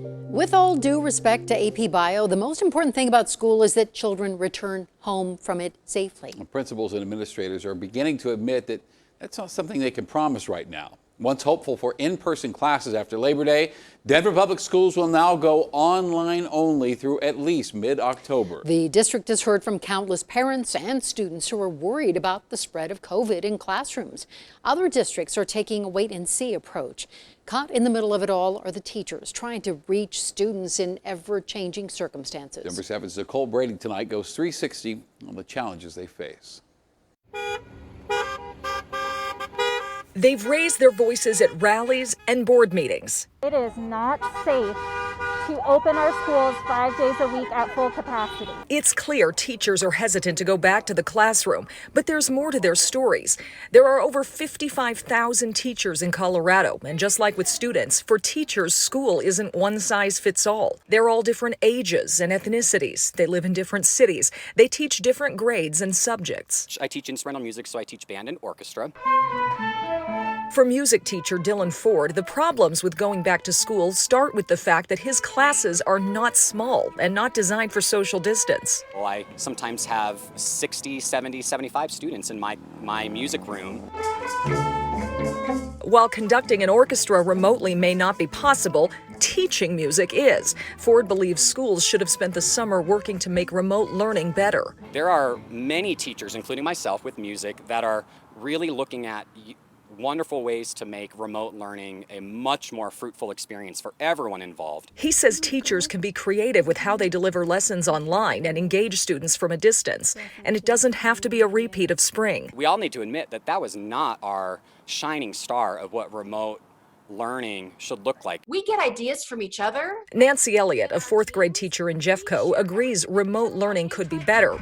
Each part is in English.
With all due respect to AP Bio, the most important thing about school is that children return home from it safely. Principals and administrators are beginning to admit that that's not something they can promise right now. Once hopeful for in-person classes after Labor Day, Denver Public Schools will now go online only through at least mid-October. The district has heard from countless parents and students who are worried about the spread of COVID in classrooms. Other districts are taking a wait-and-see approach. Caught in the middle of it all are the teachers trying to reach students in ever-changing circumstances. Denver 7's Nicole Brady tonight goes 360 on the challenges they face. They've raised their voices at rallies and board meetings. It is not safe to open our schools 5 days a week at full capacity. It's clear teachers are hesitant to go back to the classroom, but there's more to their stories. There are over 55,000 teachers in Colorado, and just like with students, for teachers, school isn't one size fits all. They're all different ages and ethnicities. They live in different cities. They teach different grades and subjects. I teach instrumental music, so I teach band and orchestra. For music teacher Dylan Ford, the problems with going back to school start with the fact that his classes are not small and not designed for social distance. Well, I sometimes have 60, 70, 75 students in my music room. While conducting an orchestra remotely may not be possible, teaching music is. Ford believes schools should have spent the summer working to make remote learning better. There are many teachers, including myself with music, that are really looking at wonderful ways to make remote learning a much more fruitful experience for everyone involved. He says teachers can be creative with how they deliver lessons online and engage students from a distance. And it doesn't have to be a repeat of spring. We all need to admit that that was not our shining star of what remote learning should look like. We get ideas from each other. Nancy Elliott, a fourth grade teacher in Jeffco, agrees remote learning could be better.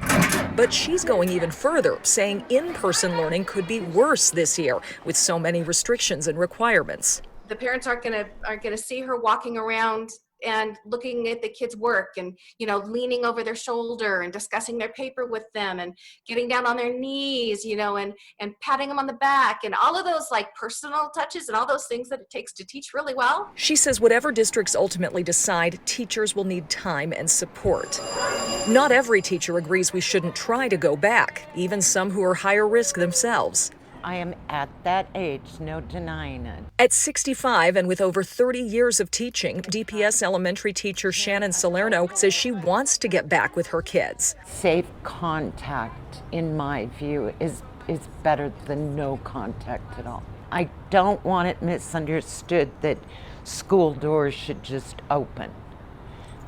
But she's going even further, saying in-person learning could be worse this year with so many restrictions and requirements. The parents aren't gonna see her walking around and looking at the kids' work and, leaning over their shoulder and discussing their paper with them and getting down on their knees, and patting them on the back and all of those personal touches and all those things that it takes to teach really well. She says whatever districts ultimately decide, teachers will need time and support. Not every teacher agrees we shouldn't try to go back, even some who are higher risk themselves. I am at that age, no denying it. At 65 and with over 30 years of teaching, DPS elementary teacher Shannon Salerno says she wants to get back with her kids. Safe contact, in my view, is better than no contact at all. I don't want it misunderstood that school doors should just open.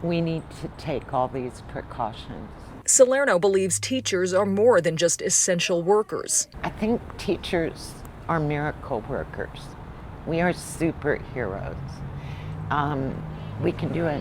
We need to take all these precautions. Salerno believes teachers are more than just essential workers. I think teachers are miracle workers. We are superheroes. We can do it.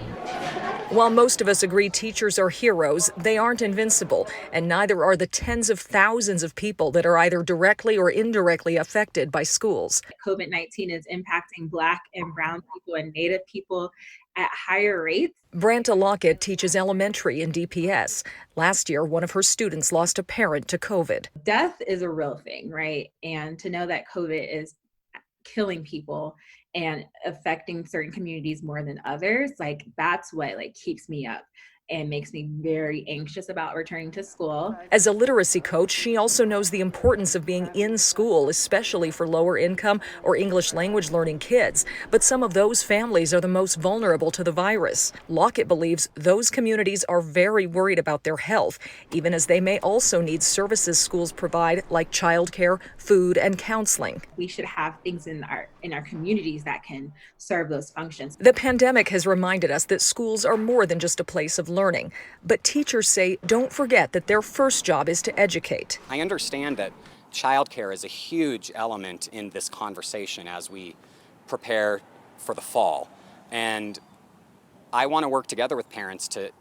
While most of us agree teachers are heroes, they aren't invincible, and neither are the tens of thousands of people that are either directly or indirectly affected by schools. COVID-19 is impacting Black and Brown people and Native people at higher rates. BRANTA LOCKETT teaches elementary in DPS. Last year, one of her students lost a parent to COVID. Death is a real thing, right? And to know that COVID is killing people and affecting certain communities more than others, that's what keeps me up and makes me very anxious about returning to school. As a literacy coach, she also knows the importance of being in school, especially for lower income or English language learning kids. But some of those families are the most vulnerable to the virus. Lockett believes those communities are very worried about their health, even as they may also need services schools provide like childcare, food, and counseling. We should have things in our communities that can serve those functions. The pandemic has reminded us that schools are more than just a place of learning, but teachers say don't forget that their first job is to educate. I understand that childcare is a huge element in this conversation as we prepare for the fall. And I want to work together with parents to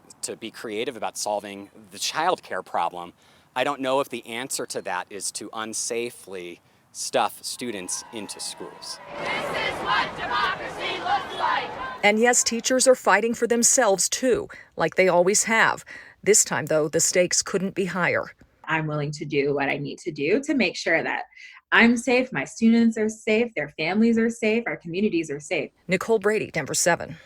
be creative about solving the childcare problem. I don't know if the answer to that is to unsafely stuff students into schools. This is what democracy looks like. And yes, teachers are fighting for themselves too, like they always have. This time, though, the stakes couldn't be higher. I'm willing to do what I need to do to make sure that I'm safe, my students are safe, their families are safe, our communities are safe. Nicole Brady, Denver 7.